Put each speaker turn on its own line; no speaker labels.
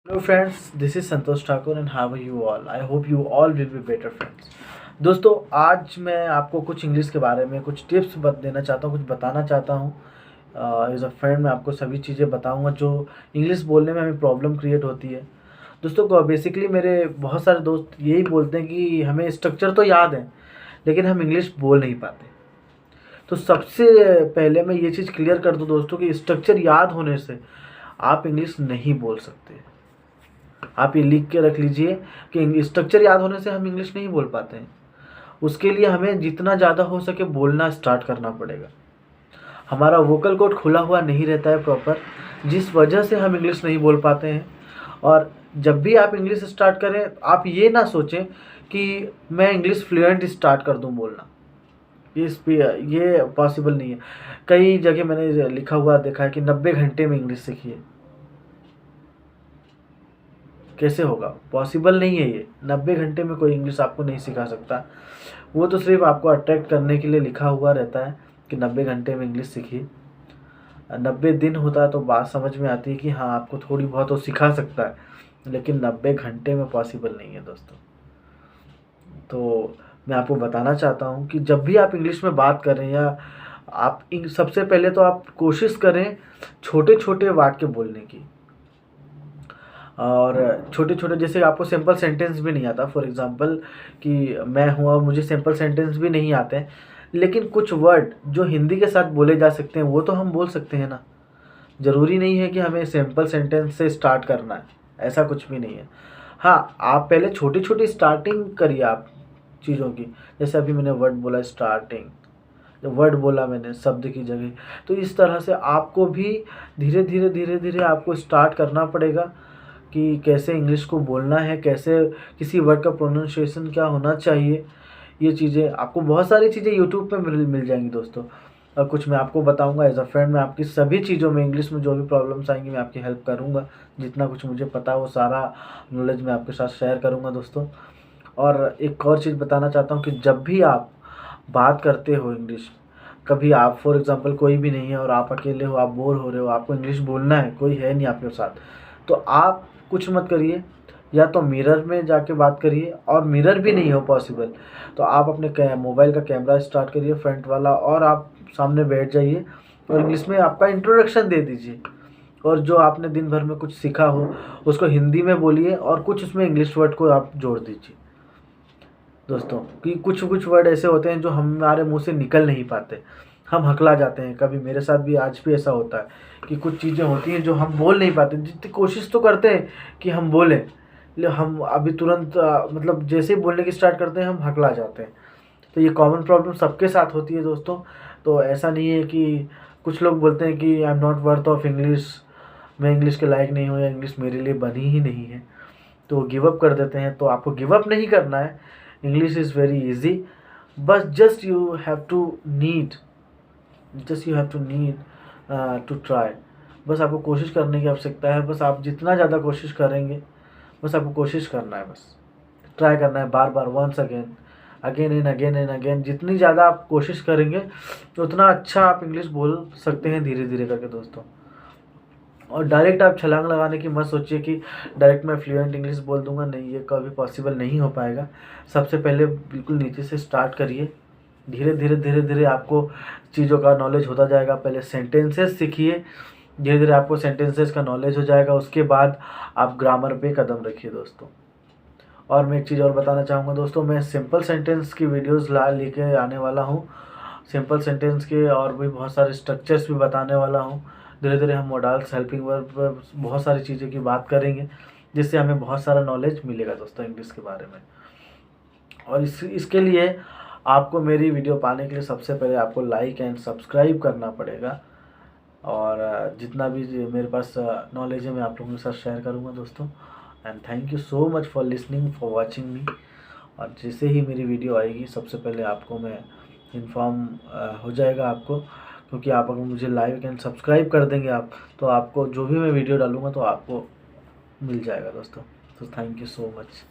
Hello friends, this is Santosh Thakur and how are you all? I hope you all will be better friends. दोस्तों आज मैं आपको कुछ English के बारे में कुछ टिप्स देना चाहता हूँ, कुछ बताना चाहता हूँ। एज अ फ्रेंड मैं आपको सभी चीज़ें बताऊँगा जो इंग्लिश बोलने में हमें प्रॉब्लम क्रिएट होती है। दोस्तों को बेसिकली मेरे बहुत सारे दोस्त यही बोलते हैं कि हमें स्ट्रक्चर तो याद है लेकिन हम इंग्लिश बोल नहीं पाते। तो सबसे पहले मैं ये चीज़ क्लियर कर दूँ दोस्तों कि स्ट्रक्चर याद होने से आप इंग्लिश नहीं बोल सकते। आप ये लिख के रख लीजिए कि स्ट्रक्चर याद होने से हम इंग्लिश नहीं बोल पाते हैं। उसके लिए हमें जितना ज़्यादा हो सके बोलना स्टार्ट करना पड़ेगा। हमारा वोकल कॉर्ड खुला हुआ नहीं रहता है प्रॉपर, जिस वजह से हम इंग्लिश नहीं बोल पाते हैं। और जब भी आप इंग्लिश स्टार्ट करें आप ये ना सोचें कि मैं इंग्लिश फ्लुएंट स्टार्ट कर दूं बोलना। ये पॉसिबल नहीं है। कई जगह मैंने लिखा हुआ देखा है कि 90 घंटे में इंग्लिश सीखिए। कैसे होगा? पॉसिबल नहीं है ये। 90 घंटे में कोई इंग्लिश आपको नहीं सिखा सकता। वो तो सिर्फ आपको अट्रैक्ट करने के लिए लिखा हुआ रहता है कि 90 घंटे में इंग्लिश सीखिए। 90 दिन होता है तो बात समझ में आती है कि हाँ आपको थोड़ी बहुत वो सिखा सकता है, लेकिन 90 घंटे में पॉसिबल नहीं है दोस्तों। तो मैं आपको बताना चाहता हूँ कि जब भी आप इंग्लिश में बात करें या आप सबसे पहले तो आप कोशिश करें छोटे छोटे वाक्य बोलने की। और छोटे छोटे जैसे आपको सिंपल सेंटेंस भी नहीं आता, फॉर एग्जांपल कि मैं हूँ और मुझे सिंपल सेंटेंस भी नहीं आते हैं, लेकिन कुछ वर्ड जो हिंदी के साथ बोले जा सकते हैं वो तो हम बोल सकते हैं ना। ज़रूरी नहीं है कि हमें सिंपल सेंटेंस से स्टार्ट करना है, ऐसा कुछ भी नहीं है। हाँ, आप पहले छोटी छोटी स्टार्टिंग करिए आप चीज़ों की। जैसे अभी मैंने वर्ड बोला स्टार्टिंग, वर्ड बोला मैंने शब्द की जगह। तो इस तरह से आपको भी धीरे धीरे धीरे धीरे आपको स्टार्ट करना पड़ेगा कि कैसे इंग्लिश को बोलना है, कैसे किसी वर्ड का प्रोनाउंसिएशन क्या होना चाहिए। ये चीज़ें आपको बहुत सारी चीज़ें यूट्यूब पे मिल जाएंगी दोस्तों। और कुछ मैं आपको बताऊंगा एज अ फ्रेंड। मैं आपकी सभी चीज़ों में इंग्लिश में जो भी प्रॉब्लम्स आएंगी मैं आपकी हेल्प करूंगा। जितना कुछ मुझे पता है वो सारा नॉलेज मैं आपके साथ शेयर करूंगा दोस्तों। और एक और चीज़ बताना चाहता हूँ कि जब भी आप बात करते हो इंग्लिश, कभी आप फॉर एग्ज़ाम्पल कोई भी नहीं है और आप अकेले हो, आप बोर हो रहे हो, आपको इंग्लिश बोलना है, कोई है नहीं आपके साथ, तो आप कुछ मत करिए। या तो मिरर में जाके बात करिए, और मिरर भी नहीं हो पॉसिबल तो आप अपने मोबाइल का कैमरा स्टार्ट करिए फ्रंट वाला, और आप सामने बैठ जाइए और इंग्लिश में आपका इंट्रोडक्शन दे दीजिए। और जो आपने दिन भर में कुछ सीखा हो उसको हिंदी में बोलिए और कुछ उसमें इंग्लिश वर्ड को आप जोड़ दीजिए दोस्तों। कि कुछ कुछ वर्ड ऐसे होते हैं जो हमारे मुंह से निकल नहीं पाते, हम हकला जाते हैं। कभी मेरे साथ भी आज भी ऐसा होता है कि कुछ चीज़ें होती हैं जो हम बोल नहीं पाते। जितनी कोशिश तो करते हैं कि हम बोलें, लेकिन हम अभी तुरंत मतलब जैसे ही बोलने की स्टार्ट करते हैं हम हकला जाते हैं। तो ये कॉमन प्रॉब्लम सबके साथ होती है दोस्तों। तो ऐसा नहीं है कि कुछ लोग बोलते हैं कि I am not worth of English, मैं इंग्लिश के लायक नहीं हूँ या इंग्लिश मेरे लिए बनी ही नहीं है, तो गिव अप कर देते हैं। तो आपको गिव अप नहीं करना है। इंग्लिश इज़ वेरी इजी, बस just you have to need to try. बस आपको कोशिश करने की आवश्यकता है। बस आप जितना ज़्यादा कोशिश करेंगे, बस आपको कोशिश करना है, बस ट्राई करना है बार बार, once again again and again. जितनी ज़्यादा आप कोशिश करेंगे उतना अच्छा आप इंग्लिश बोल सकते हैं धीरे धीरे करके दोस्तों। और डायरेक्ट आप छलांग लगाने की मत सोचिए कि डायरेक्ट मैं फ्लुएंट इंग्लिश बोल दूंगा, नहीं, ये कभी पॉसिबल नहीं हो पाएगा। सबसे पहले बिल्कुल नीचे से स्टार्ट करिए। धीरे धीरे धीरे धीरे आपको चीज़ों का नॉलेज होता जाएगा। पहले सेंटेंसेस सीखिए, धीरे धीरे आपको सेंटेंसेस का नॉलेज हो जाएगा। उसके बाद आप ग्रामर पे कदम रखिए दोस्तों। और मैं एक चीज़ और बताना चाहूँगा दोस्तों, मैं सिंपल सेंटेंस की वीडियोज़ लेके आने वाला हूँ। सिंपल सेंटेंस के और भी बहुत सारे स्ट्रक्चर्स भी बताने वाला हूँ। धीरे धीरे हम मॉडल्स, हेल्पिंग वर्ब पर बहुत सारी चीज़ों की बात करेंगे, जिससे हमें बहुत सारा नॉलेज मिलेगा दोस्तों इंग्लिश के बारे में। और इसके लिए आपको मेरी वीडियो पाने के लिए सबसे पहले आपको लाइक एंड सब्सक्राइब करना पड़ेगा। और जितना भी मेरे पास नॉलेज है मैं आप लोगों के साथ शेयर करूँगा दोस्तों। And thank you so much for listening, for watching मी। और जैसे ही मेरी वीडियो आएगी सबसे पहले आपको मैं इन्फॉर्म हो जाएगा आपको, क्योंकि आप अगर मुझे लाइक एंड सब्सक्राइब कर देंगे आप, तो आपको जो भी मैं वीडियो डालूँगा तो आपको मिल जाएगा दोस्तों। तो थैंक यू सो मच।